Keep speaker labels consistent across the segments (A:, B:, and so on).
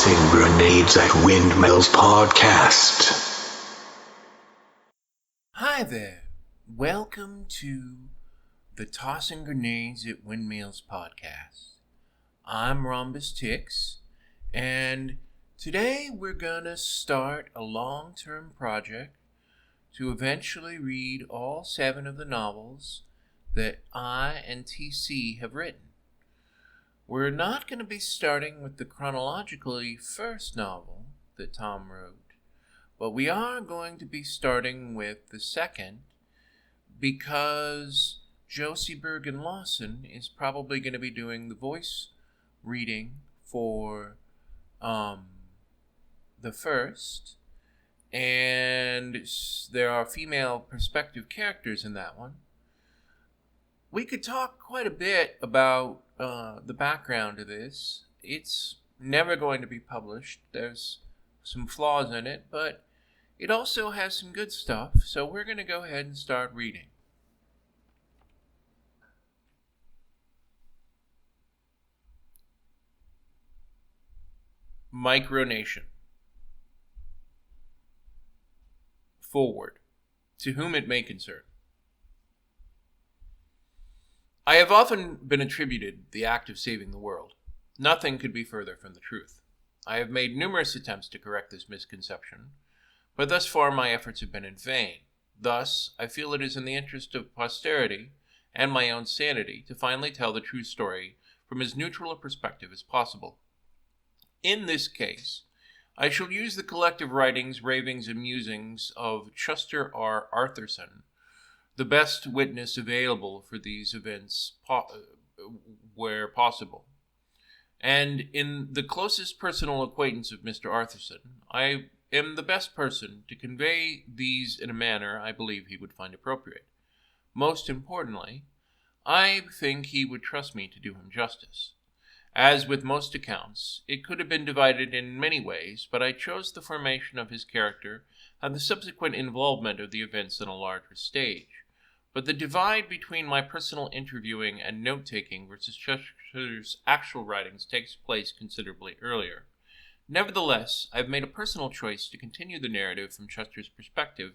A: Tossing Grenades at Windmills podcast.
B: Hi there. Welcome to the Tossing Grenades at Windmills podcast. I'm Rhombus Tix, and today we're gonna start a long-term project to eventually read all 7 of the novels that I and TC have written. We're not going to be starting with the chronologically first novel that Tom wrote, but we are going to be starting with the second because Josie Bergen Lawson is probably going to be doing the voice reading for the first, and there are female perspective characters in that one. We could talk quite a bit about the background of this. It's never going to be published. There's some flaws in it, but it also has some good stuff. So we're going to go ahead and start reading. Micronation. Forward. To whom it may concern. I have often been attributed the act of saving the world. Nothing could be further from the truth. I have made numerous attempts to correct this misconception, but thus far my efforts have been in vain. Thus, I feel it is in the interest of posterity and my own sanity to finally tell the true story from as neutral a perspective as possible. In this case, I shall use the collective writings, ravings, and musings of Chester R. Arthurson, the best witness available for these events where possible. And in the closest personal acquaintance of Mr. Arthurson, I am the best person to convey these in a manner I believe he would find appropriate. Most importantly, I think he would trust me to do him justice. As with most accounts, it could have been divided in many ways, but I chose the formation of his character and the subsequent involvement of the events on a larger stage. But the divide between my personal interviewing and note-taking versus Chester's actual writings takes place considerably earlier. Nevertheless, I have made a personal choice to continue the narrative from Chester's perspective,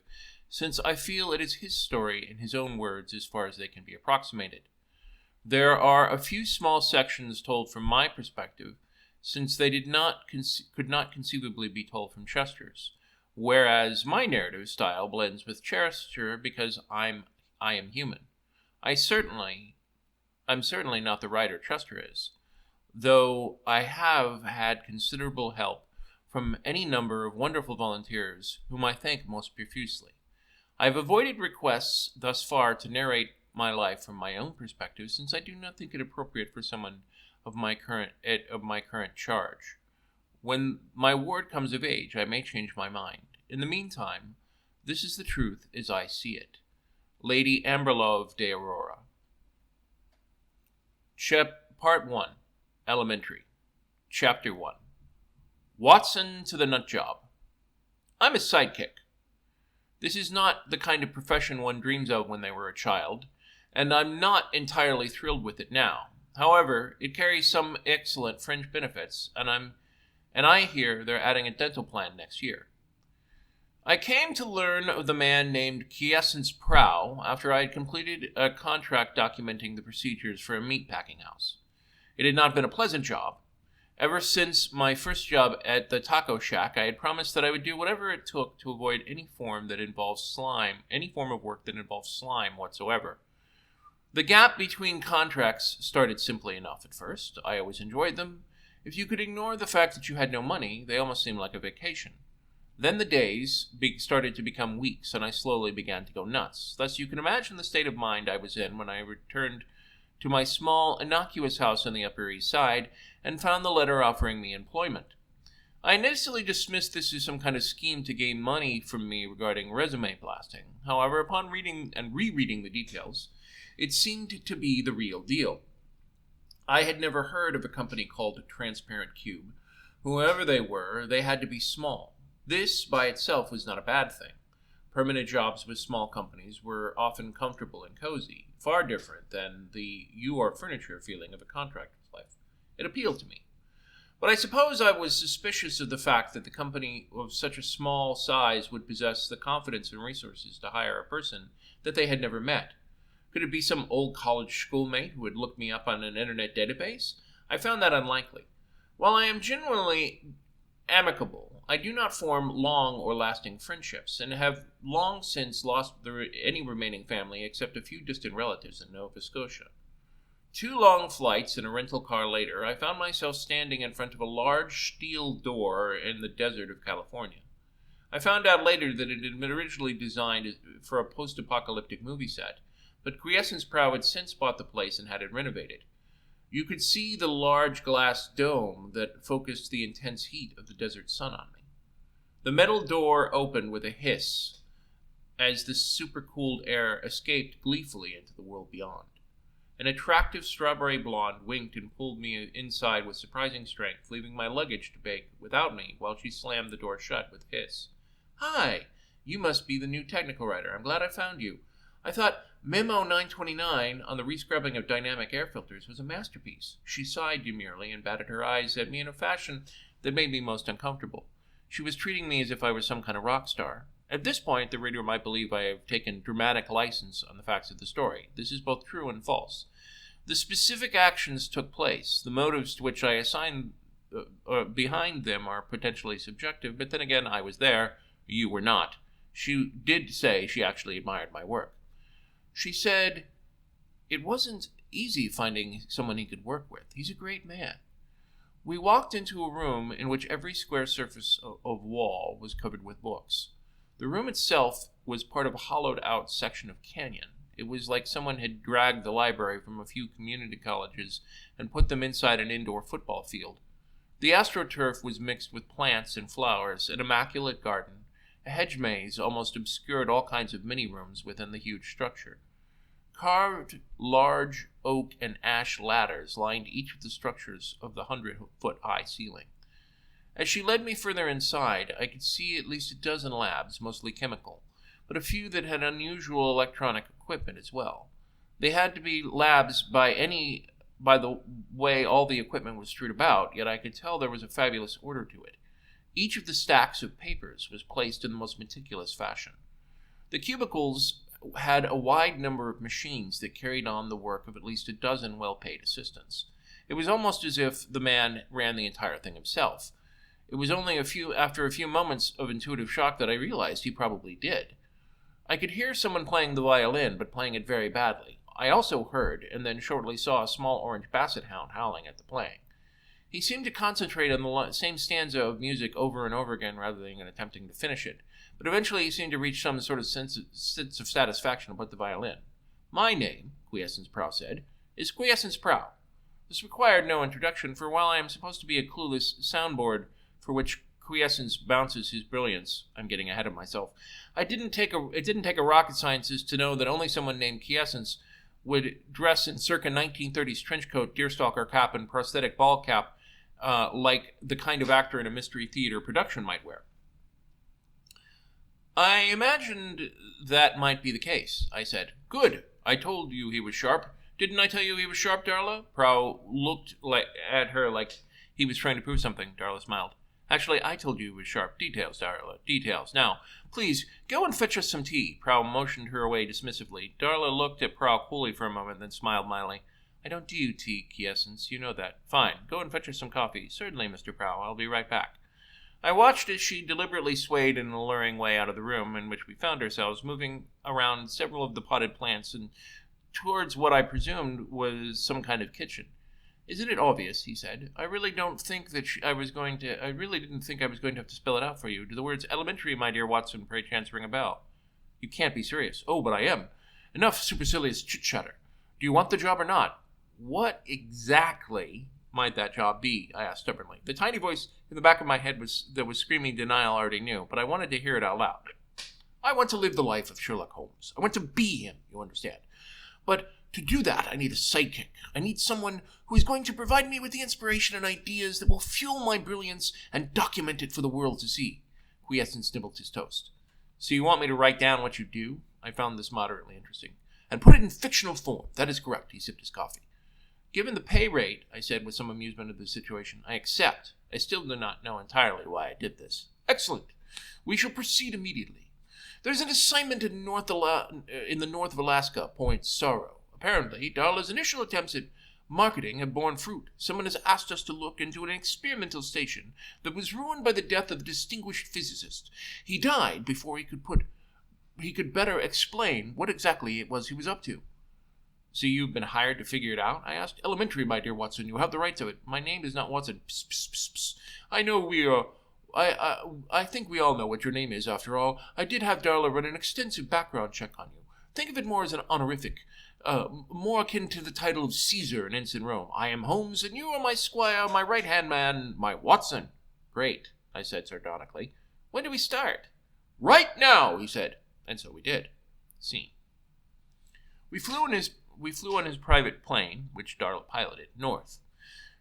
B: since I feel it is his story in his own words as far as they can be approximated. There are a few small sections told from my perspective, since they could not conceivably be told from Chester's, whereas my narrative style blends with Chester because I am human. I'm certainly not the writer Chester is, though I have had considerable help from any number of wonderful volunteers whom I thank most profusely. I have avoided requests thus far to narrate my life from my own perspective, since I do not think it appropriate for someone of my current charge. When my ward comes of age, I may change my mind. In the meantime, this is the truth as I see it. Lady Amberlove de Aurora. Part 1. Elementary. Chapter 1. Watson to the Nutjob. I'm a sidekick. This is not the kind of profession one dreams of when they were a child, and I'm not entirely thrilled with it now. However, it carries some excellent fringe benefits, and I hear they're adding a dental plan next year. I came to learn of the man named Quiessence Prow after I had completed a contract documenting the procedures for a meatpacking house. It had not been a pleasant job. Ever since my first job at the taco shack, I had promised that I would do whatever it took to avoid any form of work that involves slime whatsoever. The gap between contracts started simply enough at first. I always enjoyed them. If you could ignore the fact that you had no money, they almost seemed like a vacation. Then the days started to become weeks, and I slowly began to go nuts. Thus, you can imagine the state of mind I was in when I returned to my small, innocuous house on the Upper East Side and found the letter offering me employment. I initially dismissed this as some kind of scheme to gain money from me regarding resume blasting. However, upon reading and rereading the details, it seemed to be the real deal. I had never heard of a company called Transparent Cube. Whoever they were, they had to be small. This, by itself, was not a bad thing. Permanent jobs with small companies were often comfortable and cozy, far different than the you are furniture feeling of a contractor's life. It appealed to me. But I suppose I was suspicious of the fact that the company of such a small size would possess the confidence and resources to hire a person that they had never met. Could it be some old college schoolmate who had looked me up on an internet database? I found that unlikely. While I am genuinely amicable, I do not form long or lasting friendships, and have long since lost any remaining family except a few distant relatives in Nova Scotia. 2 long flights and a rental car later, I found myself standing in front of a large steel door in the desert of California. I found out later that it had been originally designed for a post-apocalyptic movie set, but Quiessence Prow had since bought the place and had it renovated. You could see the large glass dome that focused the intense heat of the desert sun on me. The metal door opened with a hiss as the supercooled air escaped gleefully into the world beyond. An attractive strawberry blonde winked and pulled me inside with surprising strength, leaving my luggage to bake without me while she slammed the door shut with a hiss. "Hi, you must be the new technical writer. I'm glad I found you. I thought Memo 929 on the rescrubbing of dynamic air filters was a masterpiece." She sighed demurely and batted her eyes at me in a fashion that made me most uncomfortable. She was treating me as if I were some kind of rock star. At this point, the reader might believe I have taken dramatic license on the facts of the story. This is both true and false. The specific actions took place. The motives to which I assign behind them are potentially subjective, but then again, I was there. You were not. She did say she actually admired my work. She said, "It wasn't easy finding someone he could work with. He's a great man." We walked into a room in which every square surface of wall was covered with books. The room itself was part of a hollowed-out section of canyon. It was like someone had dragged the library from a few community colleges and put them inside an indoor football field. The astroturf was mixed with plants and flowers, an immaculate garden. A hedge maze almost obscured all kinds of mini-rooms within the huge structure. Carved large oak and ash ladders lined each of the structures of the 100-foot-high ceiling. As she led me further inside, I could see at least a dozen labs, mostly chemical, but a few that had unusual electronic equipment as well. They had to be labs by the way all the equipment was strewed about, yet I could tell there was a fabulous order to it. Each of the stacks of papers was placed in the most meticulous fashion. The cubicles had a wide number of machines that carried on the work of at least a dozen well-paid assistants. It was almost as if the man ran the entire thing himself. It was only after a few moments of intuitive shock that I realized he probably did. I could hear someone playing the violin, but playing it very badly. I also heard, and then shortly saw, a small orange basset hound howling at the playing. He seemed to concentrate on the same stanza of music over and over again rather than attempting to finish it, but eventually he seemed to reach some sort of sense of satisfaction about the violin. "My name," Quiessence Prow said, "is Quiessence Prow." This required no introduction, for while I am supposed to be a clueless soundboard for which Quiessence bounces his brilliance, I'm getting ahead of myself, it didn't take a rocket scientist to know that only someone named Quiessence would dress in circa 1930s trenchcoat, deerstalker cap, and prosthetic ball cap like the kind of actor in a mystery theater production might wear. "I imagined that might be the case," I said. "Good. I told you he was sharp. Didn't I tell you he was sharp, Darla?" Prow looked at her like he was trying to prove something. Darla smiled. "Actually, I told you he was sharp. Details, Darla. Details. Now, please, go and fetch us some tea." Prow motioned her away dismissively. Darla looked at Prow coolly for a moment, then smiled mildly. "I don't do tea, Quiessence. You know that. Fine. Go and fetch us some coffee." "Certainly, Mr. Prow. I'll be right back." I watched as she deliberately swayed in an alluring way out of the room in which we found ourselves, moving around several of the potted plants and towards what I presumed was some kind of kitchen. "Isn't it obvious?" he said. I really didn't think I was going to have to spell it out for you. Do the words elementary, my dear Watson, pray chance ring a bell?" "You can't be serious." "Oh, but I am. Enough supercilious chit-chatter. Do you want the job or not?" "What exactly might that job be?" I asked stubbornly. The tiny voice in the back of my head was screaming denial I already knew, but I wanted to hear it out loud. "I want to live the life of Sherlock Holmes. I want to be him, you understand. But to do that, I need a sidekick. I need someone who is going to provide me with the inspiration and ideas that will fuel my brilliance and document it for the world to see." Quiessence nibbled his toast. "So you want me to write down what you do?" I found this moderately interesting. "And put it in fictional form. That is correct." He sipped his coffee. Given the pay rate, I said with some amusement of the situation, I accept. I still do not know entirely why I did this. Excellent. We shall proceed immediately. There's an assignment in the north of Alaska, Point Sorrow. Apparently, Darla's initial attempts at marketing have borne fruit. Someone has asked us to look into an experimental station that was ruined by the death of a distinguished physicist. He died before he could better explain what exactly it was he was up to. So you've been hired to figure it out? I asked. Elementary, my dear Watson. You have the right to it. My name is not Watson. Psst, psst, psst, psst. I know we are... I think we all know what your name is, after all. I did have Darla run an extensive background check on you. Think of it more as an honorific, more akin to the title of Caesar in ancient Rome. I am Holmes, and you are my squire, my right-hand man, my Watson. Great, I said sardonically. When do we start? Right now, he said. And so we did. Scene. We flew on his private plane, which Darla piloted, north.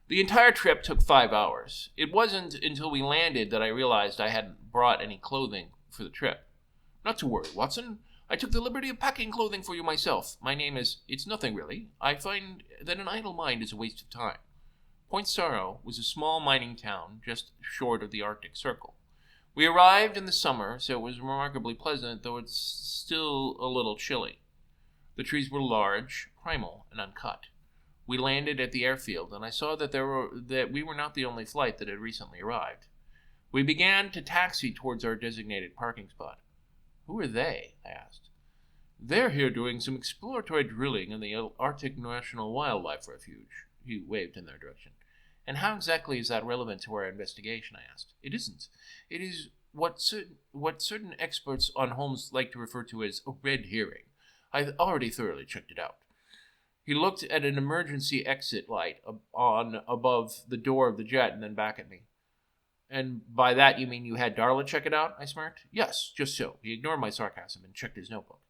B: The entire trip took 5 hours. It wasn't until we landed that I realized I hadn't brought any clothing for the trip. Not to worry, Watson. I took the liberty of packing clothing for you myself. My name is... It's nothing, really. I find that an idle mind is a waste of time. Point Sorrow was a small mining town just short of the Arctic Circle. We arrived in the summer, so it was remarkably pleasant, though it's still a little chilly. The trees were large, primal, and uncut. We landed at the airfield, and I saw that we were not the only flight that had recently arrived. We began to taxi towards our designated parking spot. Who are they? I asked. They're here doing some exploratory drilling in the Arctic National Wildlife Refuge. He waved in their direction. And how exactly is that relevant to our investigation? I asked. It isn't. It is what certain experts on Holmes like to refer to as a red herring. I've already thoroughly checked it out. He looked at an emergency exit light above the door of the jet and then back at me. And by that you mean you had Darla check it out? I smirked. Yes, just so. He ignored my sarcasm and checked his notebook.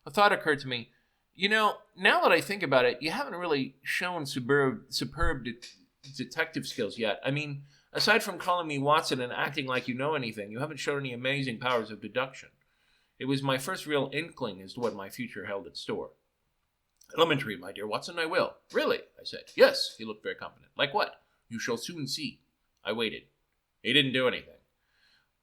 B: A thought occurred to me. You know, now that I think about it, you haven't really shown superb detective skills yet. I mean, aside from calling me Watson and acting like you know anything, you haven't shown any amazing powers of deduction. It was my first real inkling as to what my future held in store. Elementary, my dear Watson, I will. Really? I said. Yes, he looked very confident. Like what? You shall soon see. I waited. He didn't do anything.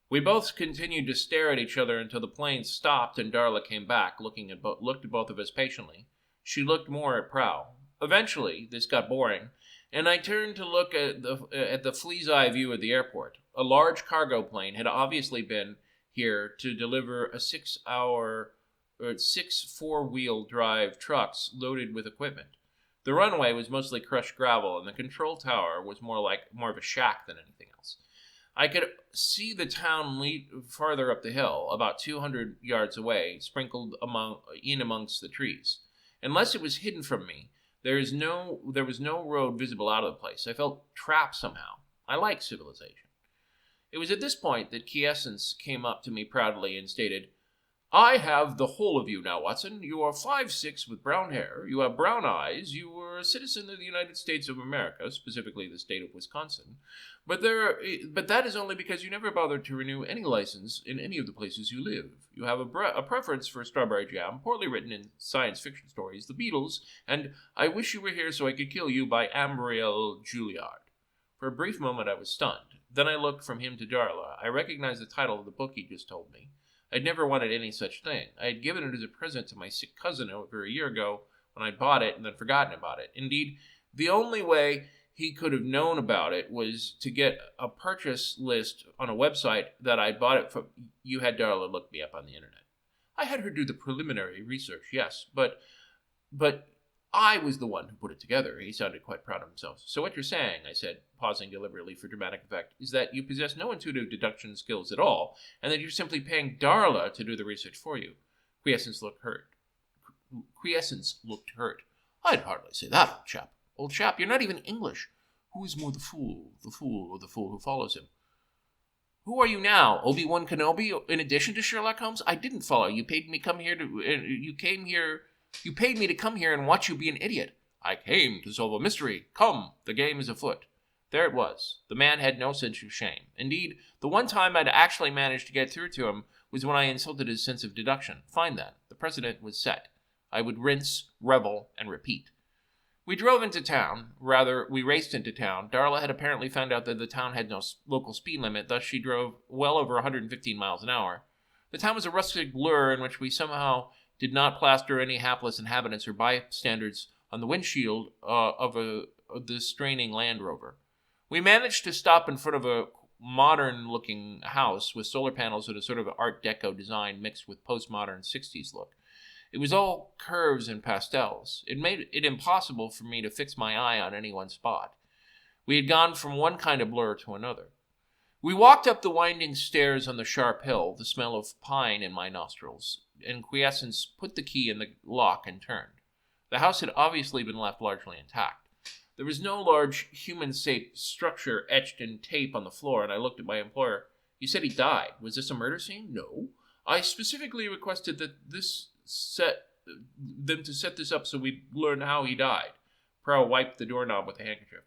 B: We both continued to stare at each other until the plane stopped and Darla came back, looked at both of us patiently. She looked more at Prow. Eventually, this got boring, and I turned to look at the flea's eye view of the airport. A large cargo plane had obviously been here to deliver a 6 four-wheel drive trucks loaded with equipment. The runway was mostly crushed gravel, and the control tower was more of a shack than anything else. I could see the town lead farther up the hill, about 200 yards away, sprinkled amongst the trees. Unless it was hidden from me, there was no road visible out of the place. I felt trapped somehow. I like civilization. It was at this point that Quiessence came up to me proudly and stated, I have the whole of you now, Watson. You are 5'6" with brown hair. You have brown eyes. You were a citizen of the United States of America, specifically the state of Wisconsin. But that is only because you never bothered to renew any license in any of the places you live. You have a preference for strawberry jam, poorly written in science fiction stories, the Beatles, and I Wish You Were Here So I Could Kill You by Ambrielle Juilliard. For a brief moment I was stunned. Then I looked from him to Darla. I recognized the title of the book he just told me. I'd never wanted any such thing. I had given it as a present to my sick cousin over a year ago when I'd bought it and then forgotten about it. Indeed, the only way he could have known about it was to get a purchase list on a website that I'd bought it from. You had Darla look me up on the internet. I had her do the preliminary research, yes, but I was the one who put it together. He sounded quite proud of himself. So what you're saying, I said, pausing deliberately for dramatic effect, is that you possess no intuitive deduction skills at all, and that you're simply paying Darla to do the research for you. Quiessence looked hurt. I'd hardly say that, old chap. Old chap, you're not even English. Who is more the fool or the fool who follows him? Who are you now, Obi-Wan Kenobi, in addition to Sherlock Holmes? I didn't follow. You paid me to come here and watch you be an idiot. I came to solve a mystery. Come, the game is afoot. There it was. The man had no sense of shame. Indeed, the one time I'd actually managed to get through to him was when I insulted his sense of deduction. Fine then. The precedent was set. I would rinse, revel, and repeat. We drove into town. Rather, we raced into town. Darla had apparently found out that the town had no local speed limit, thus she drove well over 115 miles an hour. The town was a rustic blur in which we somehow did not plaster any hapless inhabitants or bystanders on the windshield of the straining Land Rover. We managed to stop in front of a modern-looking house with solar panels and a sort of Art Deco design mixed with postmodern 60s look. It was all curves and pastels. It made it impossible for me to fix my eye on any one spot. We had gone from one kind of blur to another. We walked up the winding stairs on the sharp hill, the smell of pine in my nostrils, and Quiessence put the key in the lock and turned. The house had obviously been left largely intact. There was no large human-shaped structure etched in tape on the floor, and I looked at my employer. "You said he died. Was this a murder scene?" "No. I specifically requested that them to set this up so we'd learn how he died." Prow wiped the doorknob with a handkerchief.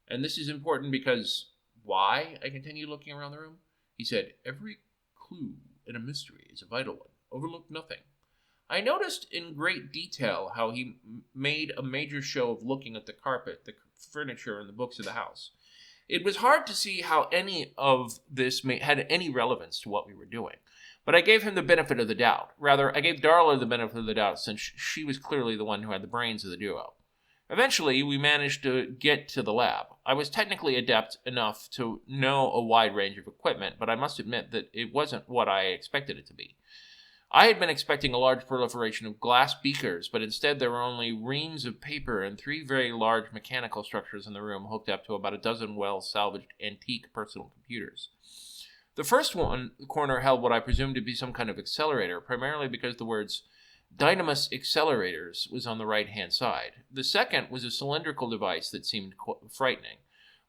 B: "And this is important because..." "Why?" I continued, looking around the room. He said, "Every clue in a mystery is a vital one. Overlook nothing." I noticed in great detail how he made a major show of looking at the carpet, the furniture, and the books of the house. It was hard to see how any of this had any relevance to what we were doing. But I gave him the benefit of the doubt. Rather, I gave Darla the benefit of the doubt, since she was clearly the one who had the brains of the duo. Eventually, we managed to get to the lab. I was technically adept enough to know a wide range of equipment, but I must admit that it wasn't what I expected it to be. I had been expecting a large proliferation of glass beakers, but instead there were only reams of paper and 3 very large mechanical structures in the room hooked up to about a dozen well-salvaged antique personal computers. The first corner held what I presumed to be some kind of accelerator, primarily because the words Dynamus Accelerators was on the right-hand side. The second was a cylindrical device that seemed frightening.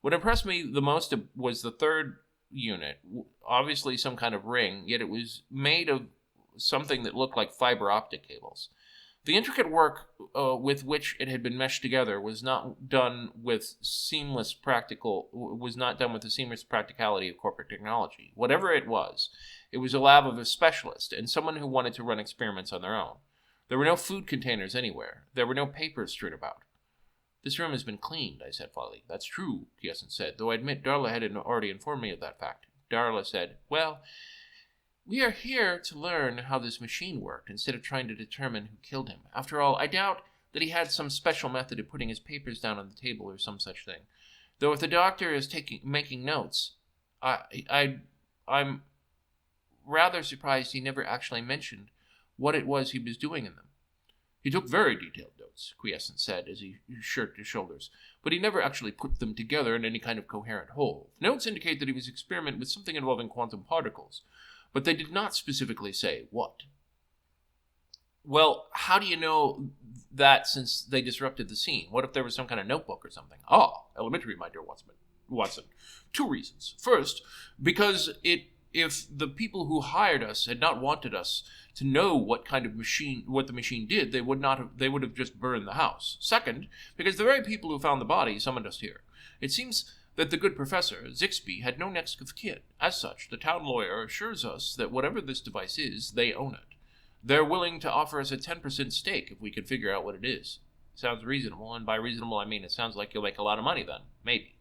B: What impressed me the most was the third unit, obviously some kind of ring, yet it was made of something that looked like fiber optic cables. The intricate work with which it had been meshed together was not done with the seamless practicality of corporate technology. Whatever it was a lab of a specialist and someone who wanted to run experiments on their own. There were no food containers anywhere. There were no papers strewn about. "This room has been cleaned," I said fully. "That's true," Quiessence said, though I admit Darla had already informed me of that fact. Darla said, "Well, we are here to learn how this machine worked instead of trying to determine who killed him. After all, I doubt that he had some special method of putting his papers down on the table or some such thing. Though if the doctor is making notes, I'm rather surprised he never actually mentioned what it was he was doing in them." "He took very detailed notes," Quiessence said as he shrugged his shoulders, "but he never actually put them together in any kind of coherent whole. Notes indicate that he was experimenting with something involving quantum particles, but they did not specifically say what." "Well, how do you know that since they disrupted the scene? What if there was some kind of notebook or something?" "Elementary, my dear Watson. 2 reasons. First, because if the people who hired us had not wanted us to know what the machine did, they would have just burned the house. Second, because the very people who found the body summoned us here. It seems that the good professor, Zixby, had no next of kin. As such, the town lawyer assures us that whatever this device is, they own it. They're willing to offer us a 10% stake if we can figure out what it is." "Sounds reasonable, and by reasonable I mean it sounds like you'll make a lot of money then. Maybe."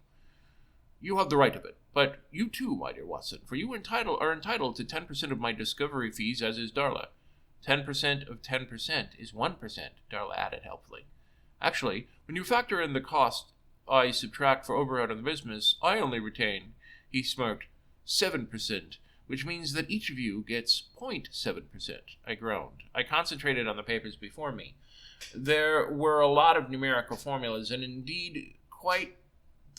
B: "You have the right of it, but you too, my dear Watson, for you are entitled to 10% of my discovery fees, as is Darla." 10% of 10% is 1%, Darla added helpfully. "Actually, when you factor in the cost I subtract for overhead of the business, I only retain," he smirked, 7%, which means that each of you gets 0.7%. I groaned. I concentrated on the papers before me. There were a lot of numerical formulas, and indeed, quite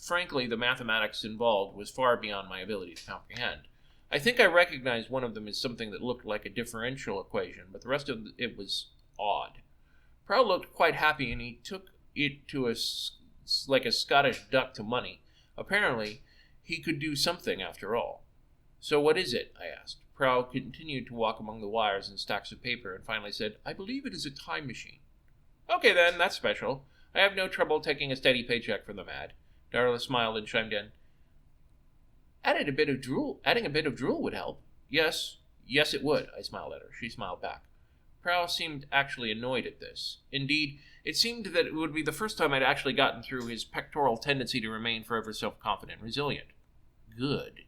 B: frankly, the mathematics involved was far beyond my ability to comprehend. I think I recognized one of them as something that looked like a differential equation, but the rest of it was odd. Prow looked quite happy, and he took it to like a Scottish duck to money. Apparently, he could do something after all. "So what is it?" I asked. Prow continued to walk among the wires and stacks of paper, and finally said, "I believe it is a time machine." "Okay then, that's special. I have no trouble taking a steady paycheck from the mad." Darla smiled and chimed in. Adding a bit of drool would help." Yes, it would," I smiled at her. She smiled back. Prow seemed actually annoyed at this. Indeed, it seemed that it would be the first time I'd actually gotten through his pectoral tendency to remain forever self-confident and resilient. Good.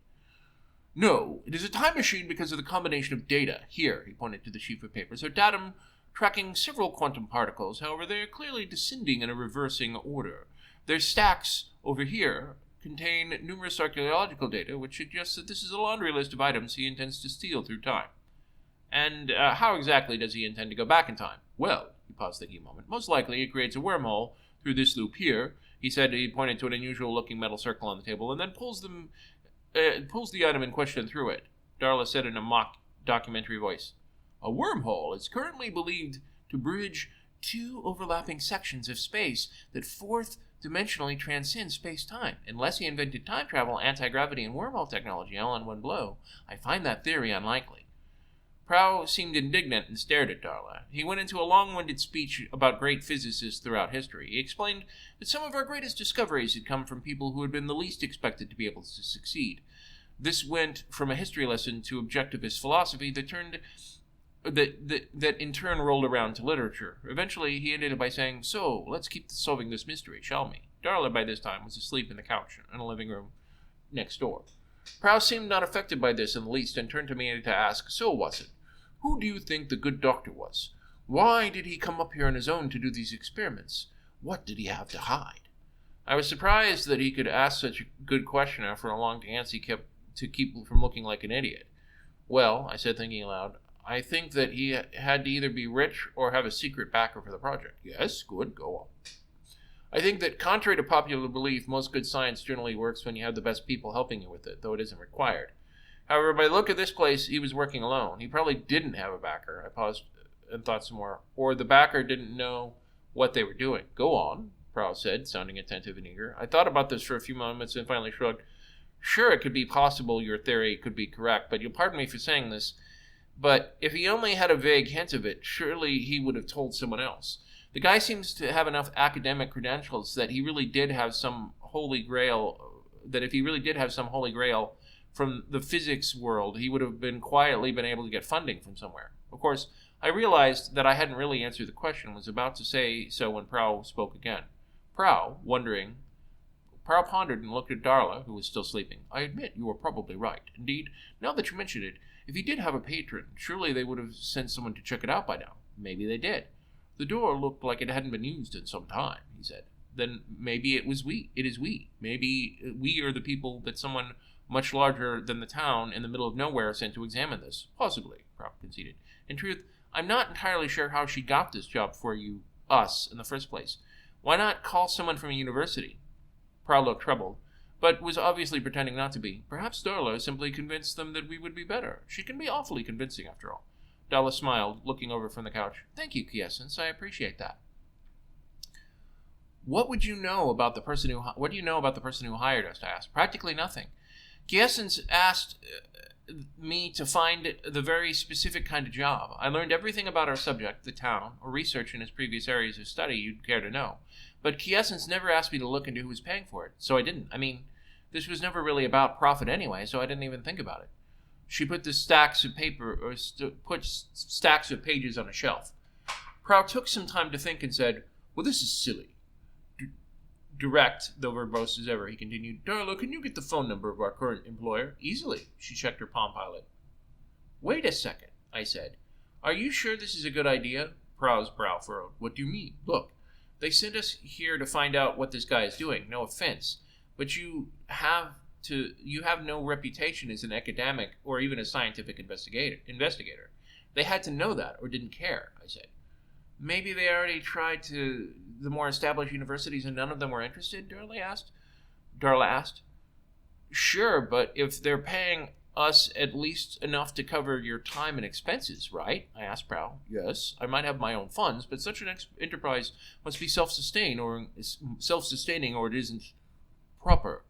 B: No, it is a time machine because of the combination of data. Here, he pointed to the sheaf of papers, are datum tracking several quantum particles. However, they are clearly descending in a reversing order. Their stacks over here contain numerous archaeological data, which suggests that this is a laundry list of items he intends to steal through time. And how exactly does he intend to go back in time? Well, he paused thinking a moment. Most likely he creates a wormhole through this loop here. He said he pointed to an unusual-looking metal circle on the table, and then pulls the item in question through it. Darla said in a mock documentary voice, a wormhole is currently believed to bridge two overlapping sections of space that fourth-dimensionally transcend space-time. Unless he invented time travel, anti-gravity, and wormhole technology all in one blow, I find that theory unlikely. Prow seemed indignant and stared at Darla. He went into a long-winded speech about great physicists throughout history. He explained that some of our greatest discoveries had come from people who had been the least expected to be able to succeed. This went from a history lesson to objectivist philosophy that in turn rolled around to literature. Eventually, he ended it by saying, so, let's keep solving this mystery, shall we? Darla, by this time, was asleep in the couch in a living room next door. Prow seemed not affected by this in the least and turned to me to ask, so, Watson, who do you think the good doctor was? Why did he come up here on his own to do these experiments? What did he have to hide? I was surprised that he could ask such a good question after a long dance he kept to keep from looking like an idiot. Well, I said, thinking aloud, I think that he had to either be rich or have a secret backer for the project. Yes, good, go on. I think that, contrary to popular belief, most good science generally works when you have the best people helping you with it, though it isn't required. However, by the look of this place, he was working alone. He probably didn't have a backer. I paused and thought some more. Or the backer didn't know what they were doing. Go on, Prow said, sounding attentive and eager. I thought about this for a few moments and finally shrugged. Sure, it could be possible your theory could be correct, but you'll pardon me for saying this. But if he only had a vague hint of it, surely he would have told someone else. The guy seems to have enough academic credentials that he really did have some holy grail, from the physics world, he would have quietly been able to get funding from somewhere. Of course, I realized that I hadn't really answered the question and was about to say so when Prow spoke again. Prow pondered and looked at Darla, who was still sleeping. I admit you are probably right. Indeed, now that you mention it, if he did have a patron, surely they would have sent someone to check it out by now. Maybe they did. The door looked like it hadn't been used in some time, he said. Then maybe it is we. Maybe we are the people that someone much larger than the town in the middle of nowhere sent to examine this. Possibly, Prow conceded. In truth, I'm not entirely sure how she got this job for us, in the first place. Why not call someone from a university? Prow looked troubled, but was obviously pretending not to be. Perhaps Darla simply convinced them that we would be better. She can be awfully convincing, after all. Darla smiled, looking over from the couch. Thank you, Quiessence. I appreciate that. What do you know about the person who hired us? I asked. Practically nothing. Quiessence asked me to find the very specific kind of job. I learned everything about our subject, the town, or research in his previous areas of study you'd care to know. But Quiessence never asked me to look into who was paying for it, so I didn't. I mean, this was never really about profit anyway, so I didn't even think about it. She put the stacks of pages on a shelf. Prow took some time to think and said, well, this is silly. Direct, though verbose as ever, he continued, Darla, can you get the phone number of our current employer? Easily. She checked her Palm Pilot. Wait a second, I said. Are you sure this is a good idea? Prow's brow furrowed. What do you mean? Look, they sent us here to find out what this guy is doing. No offense. But you have no reputation as an academic or even a scientific investigator. They had to know that or didn't care, I said. Maybe they already tried to the more established universities and none of them were interested, Darla asked. Sure, but if they're paying us at least enough to cover your time and expenses, right? I asked Prow. Yes, I might have my own funds, but such an enterprise must be self-sustaining or it isn't proper.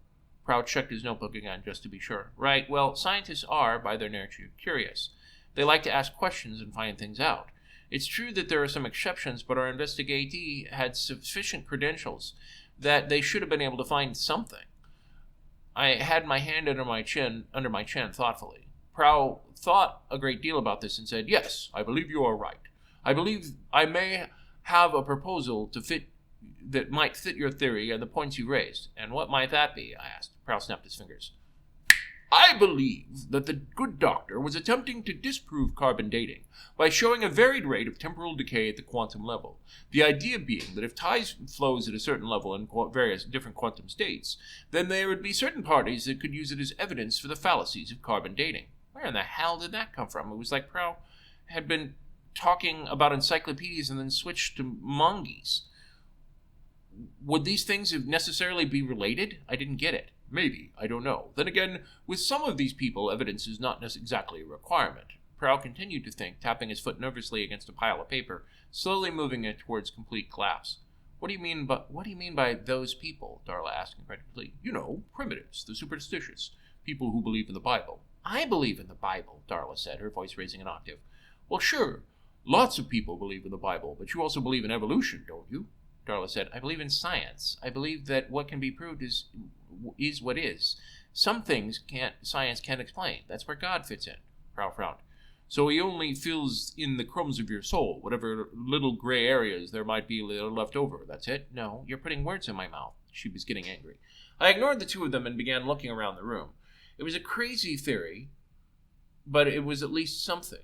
B: Prow checked his notebook again just to be sure. Right, well, scientists are, by their nature, curious. They like to ask questions and find things out. It's true that there are some exceptions, but our investigatee had sufficient credentials that they should have been able to find something. I had my hand under my chin thoughtfully. Prow thought a great deal about this and said, Yes, I believe you are right. I believe I may have a proposal that might fit your theory and the points you raised. And what might that be? I asked. Prow snapped his fingers. I believe that the good doctor was attempting to disprove carbon dating by showing a varied rate of temporal decay at the quantum level. The idea being that if time flows at a certain level in various different quantum states, then there would be certain parties that could use it as evidence for the fallacies of carbon dating. Where in the hell did that come from? It was like Prow had been talking about encyclopedias and then switched to mongoose. Would these things necessarily be related? I didn't get it. Maybe. I don't know. Then again, with some of these people, evidence is not exactly a requirement. Prow continued to think, tapping his foot nervously against a pile of paper, slowly moving it towards complete collapse. What do you mean by those people? Darla asked incredulously. You know, primitives, the superstitious, people who believe in the Bible. I believe in the Bible, Darla said, her voice raising an octave. Well, sure. Lots of people believe in the Bible, but you also believe in evolution, don't you? Darla said, I believe in science. I believe that what can be proved is what is. Some things science can't explain. That's where God fits in. Prow frowned. So he only fills in the crumbs of your soul, whatever little gray areas there might be left over. That's it? No, you're putting words in my mouth. She was getting angry. I ignored the two of them and began looking around the room. It was a crazy theory, but it was at least something.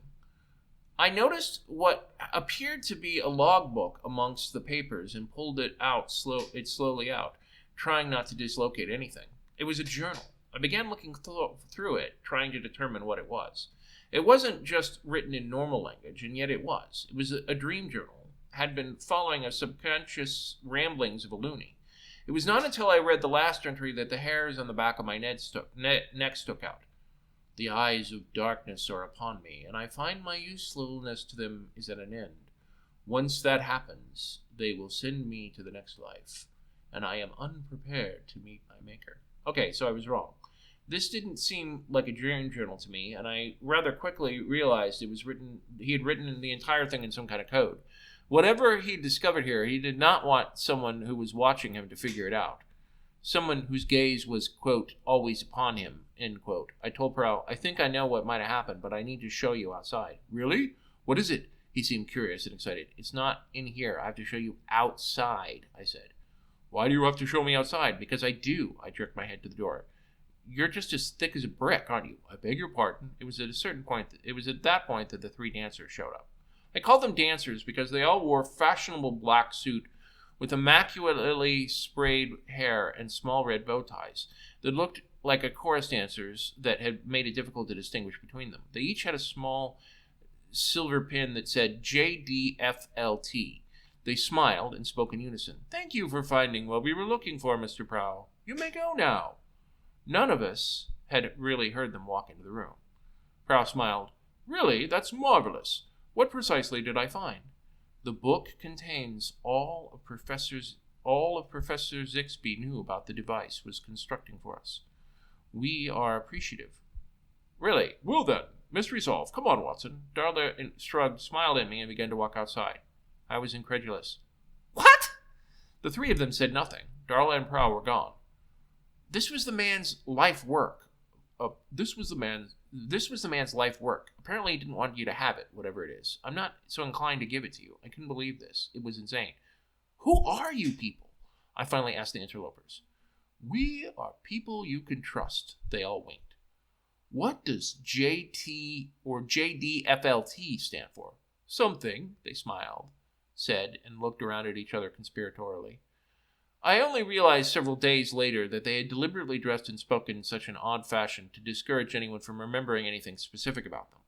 B: I noticed what appeared to be a logbook amongst the papers and pulled it slowly out, trying not to dislocate anything. It was a journal. I began looking through it, trying to determine what it was. It wasn't just written in normal language, and yet it was. It was a dream journal, had been following a subconscious ramblings of a loony. It was not until I read the last entry that the hairs on the back of my neck stuck out. The eyes of darkness are upon me, and I find my usefulness to them is at an end. Once that happens, they will send me to the next life, and I am unprepared to meet my maker. Okay, so I was wrong. This didn't seem like a dream journal to me, and I rather quickly realized he had written the entire thing in some kind of code. Whatever he discovered here, he did not want someone who was watching him to figure it out. Someone whose gaze was, quote, always upon him, end quote. I told Prow, I think I know what might have happened, but I need to show you outside. Really? What is it? He seemed curious and excited. It's not in here. I have to show you outside, I said. Why do you have to show me outside? Because I do. I jerked my head to the door. You're just as thick as a brick, aren't you? I beg your pardon. It was at that point that the three dancers showed up. I called them dancers because they all wore fashionable black suit with immaculately sprayed hair and small red bow ties that looked like a chorus dancers that had made it difficult to distinguish between them. They each had a small silver pin that said JDFLT. They smiled and spoke in unison. Thank you for finding what we were looking for, Mr. Prow. You may go now. None of us had really heard them walk into the room. Prow smiled. Really? That's marvelous. What precisely did I find? The book contains all of Professor Zixby knew about the device was constructing for us. We are appreciative. Really? Well then, mystery solved. Come on, Watson. Darla shrugged, smiled at me, and began to walk outside. I was incredulous. What? The three of them said nothing. Darla and Prow were gone. This was the man's life work. This was the man's life work. Apparently he didn't want you to have it, whatever it is. I'm not so inclined to give it to you. I couldn't believe this. It was insane. Who are you people? I finally asked the interlopers. We are people you can trust, they all winked. What does JT or JDFLT stand for? Something, they smiled, said, and looked around at each other conspiratorially. I only realized several days later that they had deliberately dressed and spoken in such an odd fashion to discourage anyone from remembering anything specific about them.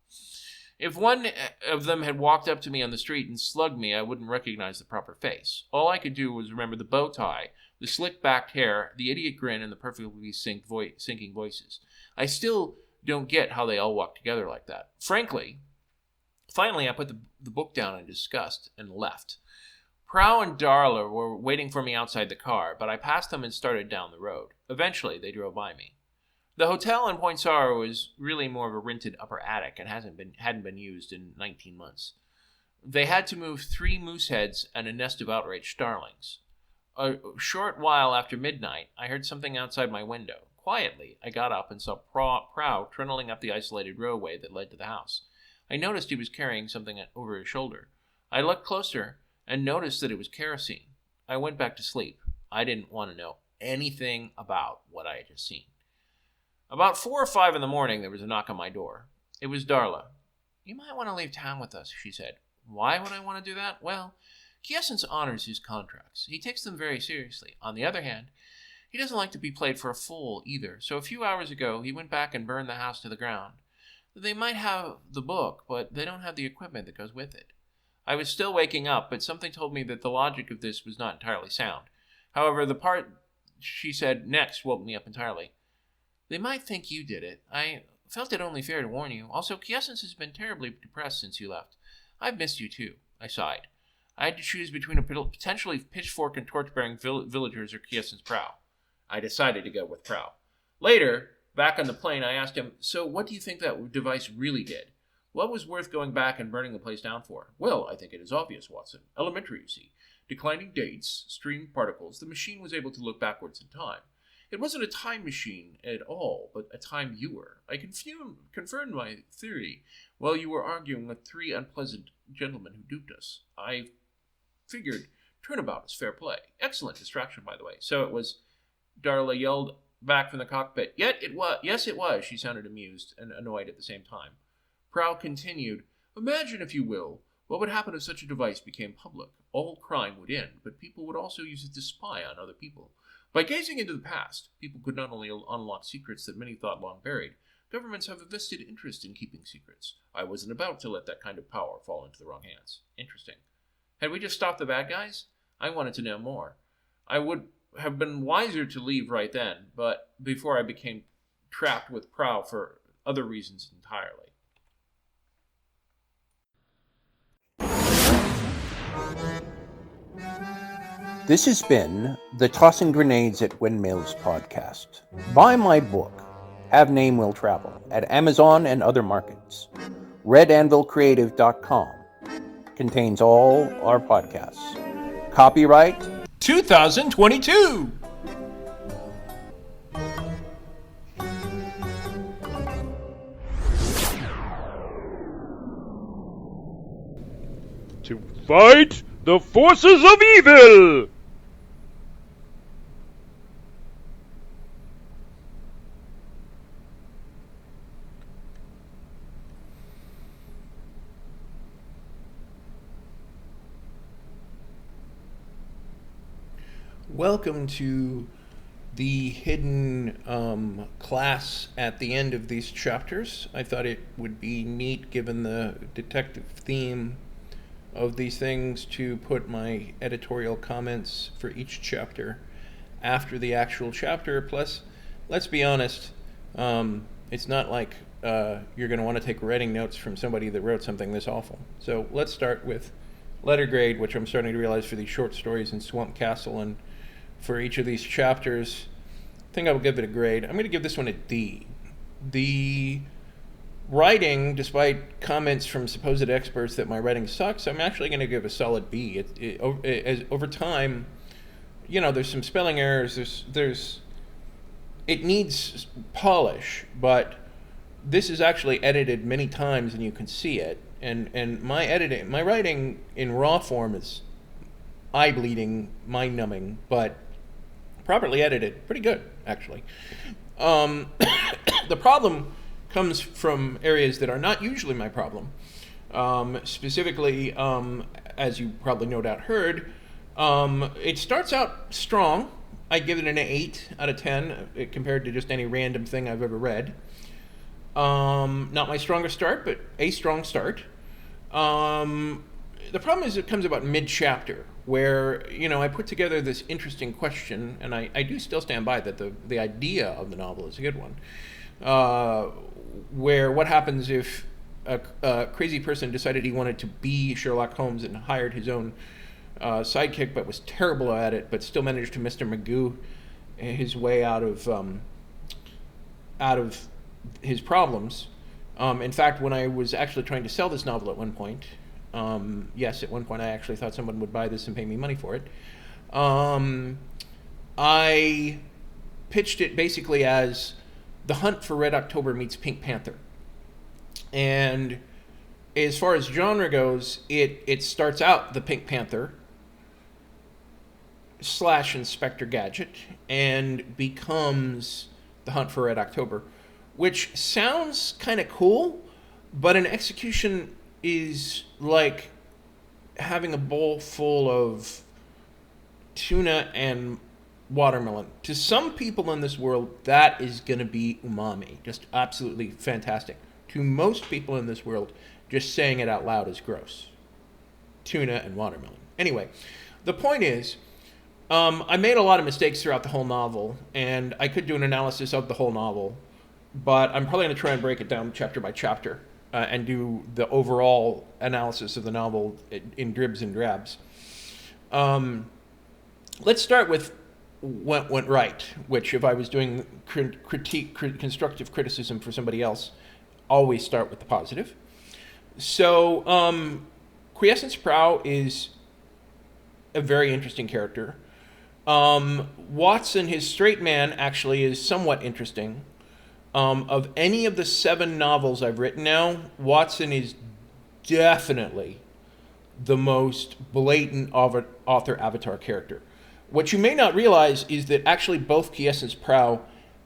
B: If one of them had walked up to me on the street and slugged me, I wouldn't recognize the proper face. All I could do was remember the bow tie, the slick-backed hair, the idiot grin, and the perfectly sinking voices. I still don't get how they all walk together like that. Finally, I put the book down in disgust and left. Prow and Darla were waiting for me outside the car, but I passed them and started down the road. Eventually, they drove by me. The hotel in Point Sorrow was really more of a rented upper attic and hadn't been used in 19 months. They had to move 3 moose heads and a nest of outraged starlings. A short while after midnight, I heard something outside my window. Quietly, I got up and saw Prow trundling up the isolated roadway that led to the house. I noticed he was carrying something over his shoulder. I looked closer and noticed that it was kerosene. I went back to sleep. I didn't want to know anything about what I had just seen. About 4 or 5 in the morning, there was a knock on my door. It was Darla. "You might want to leave town with us," she said. "Why would I want to do that?" "Well, Quiessence honors his contracts. He takes them very seriously. On the other hand, he doesn't like to be played for a fool either. So a few hours ago, he went back and burned the house to the ground. They might have the book, but they don't have the equipment that goes with it." I was still waking up, but something told me that the logic of this was not entirely sound. However, the part she said next woke me up entirely. "They might think you did it. I felt it only fair to warn you. Also, Quiessence has been terribly depressed since you left. I've missed you too." I sighed. I had to choose between a potentially pitchfork and torch-bearing villagers or Quiessence Prow. I decided to go with Prow. Later, back on the plane, I asked him, "So what do you think that device really did? What was worth going back and burning the place down for?" "Well, I think it is obvious, Watson. Elementary, you see. Declining dates, stream particles, the machine was able to look backwards in time. It wasn't a time machine at all, but a time viewer. I confirmed my theory while you were arguing with 3 unpleasant gentlemen who duped us. I figured turnabout is fair play." Excellent distraction, by the way. "So it was," Darla yelled back from the cockpit. "Yes, it was." She sounded amused and annoyed at the same time. Prowl continued, "Imagine, if you will, what would happen if such a device became public. All crime would end, but people would also use it to spy on other people. By gazing into the past, people could not only unlock secrets that many thought long buried, governments have a vested interest in keeping secrets. I wasn't about to let that kind of power fall into the wrong hands." Interesting. Had we just stopped the bad guys? I wanted to know more. I would have been wiser to leave right then, but before I became trapped with Prow for other reasons entirely.
C: This has been the Tossing Grenades at Windmills podcast. Buy my book, Have Name Will Travel, at Amazon and other markets. RedAnvilCreative.com contains all our podcasts. Copyright
B: 2022!
D: To fight the forces of evil!
B: Welcome to the hidden class at the end of these chapters. I thought it would be neat, given the detective theme of these things, to put my editorial comments for each chapter after the actual chapter. Plus, let's be honest, it's not like you're going to want to take writing notes from somebody that wrote something this awful. So let's start with letter grade, which I'm starting to realize for these short stories in Swamp Castle, and for each of these chapters, I think I will give it a grade. I'm going to give this one a D. The writing, despite comments from supposed experts that my writing sucks, I'm actually going to give a solid B. Over time, you know, there's some spelling errors. It needs polish, but this is actually edited many times, and you can see it. And my writing in raw form is eye-bleeding, mind-numbing, but properly edited, pretty good, actually. The problem comes from areas that are not usually my problem. Specifically, as you probably no doubt heard, it starts out strong. I give it an 8 out of 10 compared to just any random thing I've ever read. Not my strongest start, but a strong start. The problem is it comes about mid-chapter, where, you know, I put together this interesting question, and I do still stand by that the idea of the novel is a good one, where what happens if a crazy person decided he wanted to be Sherlock Holmes and hired his own sidekick, but was terrible at it, but still managed to Mr. Magoo his way out of his problems. In fact, when I was actually trying to sell this novel at one point, at one point I actually thought someone would buy this and pay me money for it. I pitched it basically as The Hunt for Red October meets Pink Panther. And
C: as far as genre goes, it starts out the Pink Panther / Inspector Gadget and becomes the Hunt for Red October, which sounds kind of cool, but in execution is like having a bowl full of tuna and watermelon. To some people in this world, that is going to be umami, just absolutely fantastic. To most people in this world, just saying it out loud is gross. Tuna and watermelon. Anyway, the point is, I made a lot of mistakes throughout the whole novel, and I could do an analysis of the whole novel, but I'm probably going to try and break it down chapter by chapter and do the overall analysis of the novel in dribs and drabs. Let's start with what went right, which if I was doing constructive criticism for somebody else, always start with the positive. So, Quiessence Prow is a very interesting character. Watson, his straight man, actually is somewhat interesting. Of any of the 7 novels I've written now, Watson is definitely the most blatant author avatar character. What you may not realize is that actually both Quiessence Prow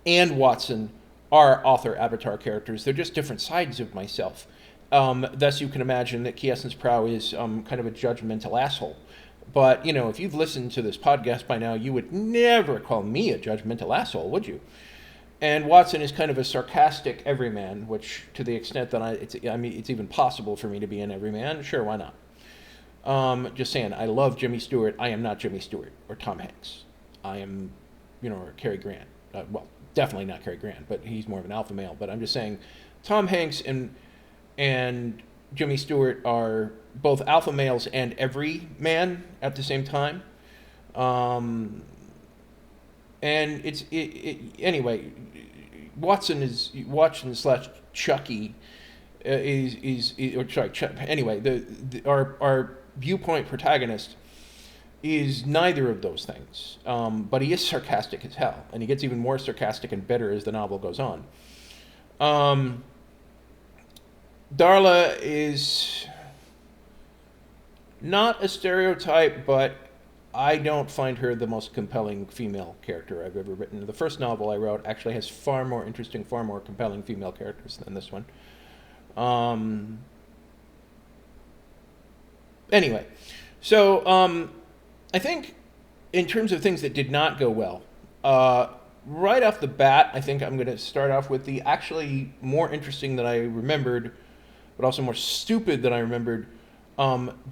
C: and Watson are author avatar characters. They're just different sides of myself. Thus, you can imagine that Quiessence Prow is kind of a judgmental asshole. But, you know, if you've listened to this podcast by now, you would never call me a judgmental asshole, would you? And Watson is kind of a sarcastic everyman, which, to the extent that it's even possible for me to be an everyman, sure, why not? Just saying, I love Jimmy Stewart. I am not Jimmy Stewart or Tom Hanks. I am, or Cary Grant. Well, definitely not Cary Grant, but he's more of an alpha male. But I'm just saying, Tom Hanks and Jimmy Stewart are both alpha males and every man at the same time. And anyway, Watson / Chucky anyway, our viewpoint protagonist is neither of those things, but he is sarcastic as hell, and he gets even more sarcastic and bitter as the novel goes on. Darla is not a stereotype, but I don't find her the most compelling female character I've ever written. The first novel I wrote actually has far more interesting, far more compelling female characters than this one. Anyway, so I think in terms of things that did not go well, right off the bat, I think I'm going to start off with the actually more interesting than I remembered, but also more stupid than I remembered,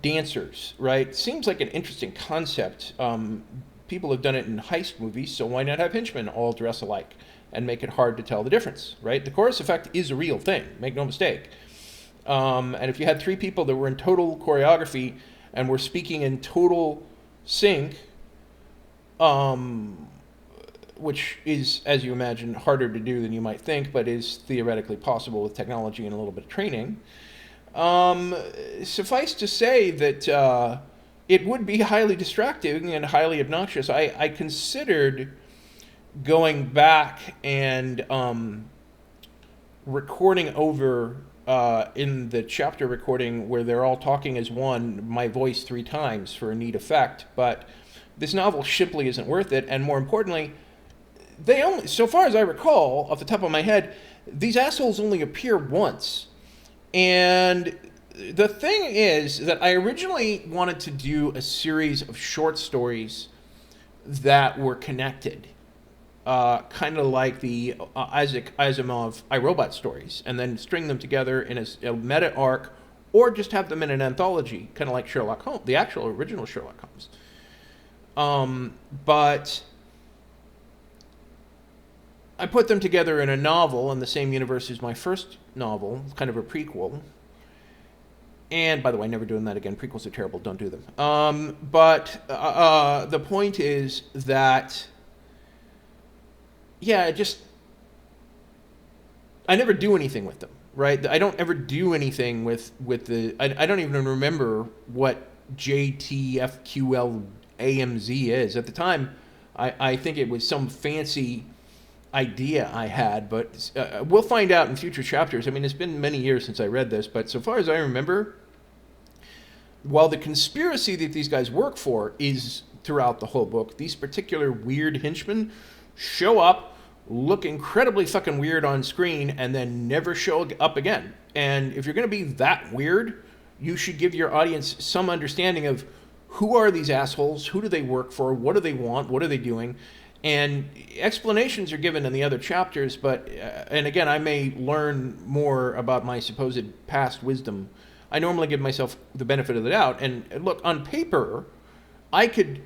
C: dancers, right? Seems like an interesting concept. People have done it in heist movies, so why not have henchmen all dress alike and make it hard to tell the difference, right? The chorus effect is a real thing, make no mistake. And if you had 3 people that were in total choreography and were speaking in total sync, which is, as you imagine, harder to do than you might think, but is theoretically possible with technology and a little bit of training, suffice to say that it would be highly distracting and highly obnoxious. I considered going back and recording over in the chapter recording where they're all talking as one, my voice 3 times for a neat effect, but this novel simply isn't worth it, and more importantly, they only, so far as I recall, off the top of my head, these assholes only appear once. And the thing is that I originally wanted to do a series of short stories that were connected, kind of like the Isaac Asimov iRobot stories, and then string them together in a meta arc, or just have them in an anthology, kind of like Sherlock Holmes, the actual original Sherlock Holmes. But I put them together in a novel in the same universe as my first novel, kind of a prequel. And, by the way, never doing that again. Prequels are terrible. Don't do them. But the point is that, yeah, I never do anything with them, right? I don't ever do anything with the... I don't even remember what JTFQLAMZ is. At the time, I think it was some fancy idea I had, but we'll find out in future chapters. I mean, it's been many years since I read this, but so far as I remember, while the conspiracy that these guys work for is throughout the whole book, these particular weird henchmen show up, look incredibly fucking weird on screen, and then never show up again. And if you're going to be that weird, you should give your audience some understanding of who are these assholes, who do they work for, what do they want, what are they doing. And explanations are given in the other chapters, but, and again, I may learn more about my supposed past wisdom. I normally give myself the benefit of the doubt. And look, on paper, I could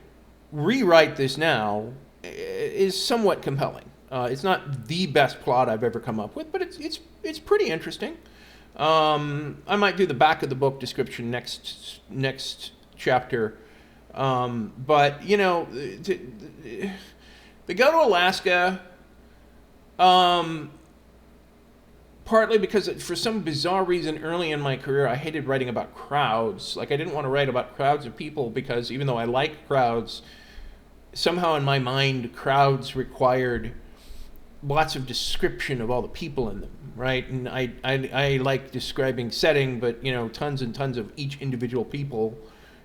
C: rewrite this now, is somewhat compelling. It's not the best plot I've ever come up with, but it's pretty interesting. I might do the back of the book description next chapter. But, you know, they go to Alaska, partly because for some bizarre reason early in my career, I hated writing about crowds. Like, I didn't want to write about crowds of people because even though I like crowds, somehow in my mind, crowds required lots of description of all the people in them, right? And I like describing setting, but, you know, tons and tons of each individual people.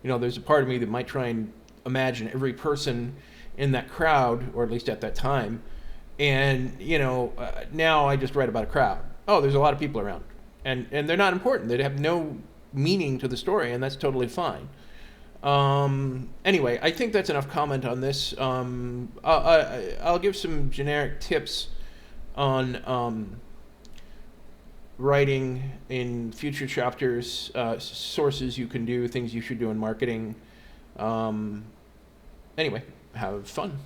C: You know, there's a part of me that might try and imagine every person in that crowd, or at least at that time. And, you know, now I just write about a crowd. Oh, there's a lot of people around. And they're not important. They have no meaning to the story, and that's totally fine. Anyway, I think that's enough comment on this. I'll give some generic tips on writing in future chapters, sources you can do, things you should do in marketing. Anyway, have fun.